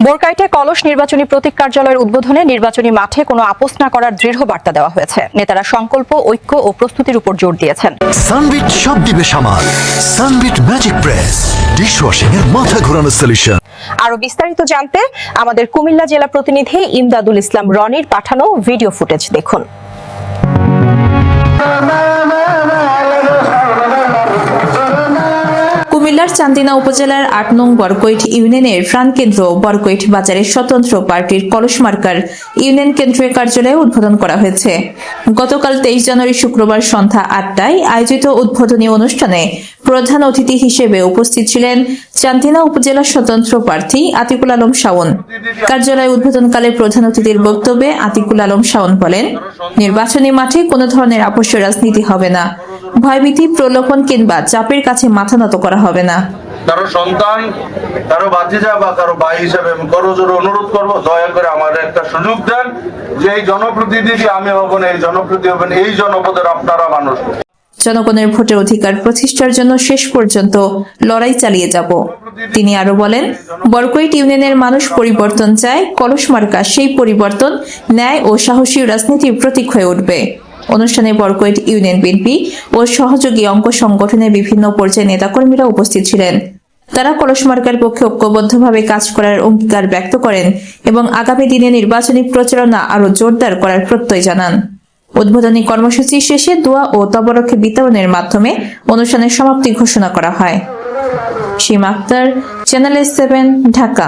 বোরকাইটে কলস নির্বাচনী প্রতীক কার্যালয়ের উদ্বোধনে নির্বাচনী মাঠে কোনো আপোস না করার দৃঢ় বার্তা দেওয়া হয়েছে। নেতারা সংকল্প, ঐক্য ও প্রস্তুতির উপর জোর দিয়েছেন। সানবিট সব দিবে সামাল। সানবিট ম্যাজিক প্রেস ডিশওয়াশিং এর মাথা ঘোরানো সলিউশন। আরো বিস্তারিত জানতে আমাদের কুমিল্লা জেলা প্রতিনিধি ইমদাদুল ইসলাম রনির পাঠানো ভিডিও ফুটেজ দেখুন। কুমিল্লার চান্দিনা উপজেলার ৮ নং বরকৈট ইউনিয়নের প্রাণকেন্দ্র বরকৈট বাজারের স্বতন্ত্র পার্টির কলস মার্কার ইউনিয়ন কেন্দ্রীয় কার্যালয়ে উদ্বোধন করা হয়েছে। গতকাল ২৩ জানুয়ারি শুক্রবার সন্ধ্যা ৮টায় আয়োজিত উদ্বোধনী অনুষ্ঠানে প্রধান অতিথি হিসেবে উপস্থিত ছিলেন চান্দিনা উপজেলার স্বতন্ত্র প্রার্থী আতিকুল আলম শাওন। কার্যালয় উদ্বোধনকালে প্রধান অতিথির বক্তব্যে আতিকুল আলম শাওন বলেন, নির্বাচনী মাঠে কোনো ধরনের আপোষ রাজনীতি হবে না, ভয়ভীতি, প্রলোভন কিংবা চাপের কাছে মাথা নত করা হবে না। কারো সন্তান, কারো ভাতিজা বা কারো ভাই হিসেবে করজোড়ে অনুরোধ করব, দয়া করে আমার একটা সুযোগ দেন যে এই জনপ্রতিনিধি আমি হব না, এই জনপ্রতিনিধি হবেন এই জনপদের আপনারা মানুষ। জনগণের ভোটের অধিকার প্রতিষ্ঠার জন্য শেষ পর্যন্ত লড়াই চালিয়ে যাব। তিনি আরো বলেন, বরকৈট ইউনিয়নের মানুষ পরিবর্তন চায়, কলস মার্কা সেই পরিবর্তন, ন্যায় ও সাহসী রাজনীতির প্রতীক হয়ে উঠবে। অনুষ্ঠানে বরকৈট ইউনিয়ন বিএনপি ও সহযোগী অঙ্গ সংগঠনের বিভিন্ন পর্যায়ের নেতাকর্মীরা উপস্থিত ছিলেন। তারা কলস মার্কার পক্ষে ঐক্যবদ্ধভাবে কাজ করার অঙ্গীকার ব্যক্ত করেন এবং আগামী দিনে নির্বাচনী প্রচারণা আরো জোরদার করার প্রত্যয় জানান। উদ্বোধনী কর্মসূচি শেষে দোয়া ও তবরকে বিতরণের মাধ্যমে অনুষ্ঠানের সমাপ্তি ঘোষণা করা হয়। সীমা আক্তার, চ্যানেল 7, ঢাকা।